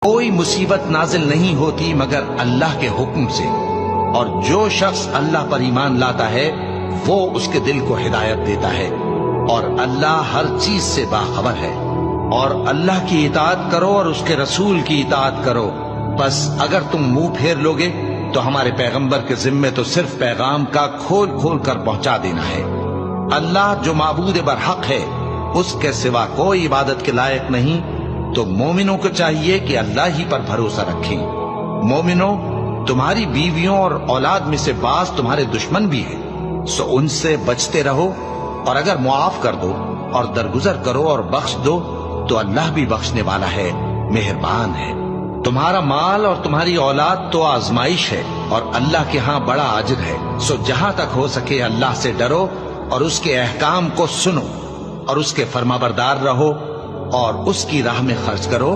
कोई मुसीबत नाजिल नहीं होती मगर अल्लाह के हुक्म से, और जो शख्स अल्लाह पर ईमान लाता है वो उसके दिल को हिदायत देता है, और अल्लाह हर चीज से बाखबर है। और अल्लाह की इताअत करो और उसके रसूल की इताअत करो। बस अगर तुम मुंह फेर लोगे तो हमारे पैगंबर के जिम्मे तो सिर्फ पैगाम का खोल खोल कर पहुंचा देना है। अल्लाह जो माबूद बरहक है, उसके सिवा कोई इबादत के लायक नहीं। तो मोमिनों को चाहिए कि अल्लाह ही पर भरोसा रखें। मोमिनों, तुम्हारी बीवियों और औलाद में से बाज तुम्हारे दुश्मन भी है, सो उनसे बचते रहो। और अगर मुआफ कर दो और दरगुजर करो और बख्श दो तो अल्लाह भी बख्शने वाला है, मेहरबान है। तुम्हारा माल और तुम्हारी औलाद तो आजमाइश है और अल्लाह के यहाँ बड़ा अजर है। सो जहां तक हो सके अल्लाह से डरो और उसके अहकाम को सुनो और उसके फरमाबरदार रहो और उसकी राह में खर्च करो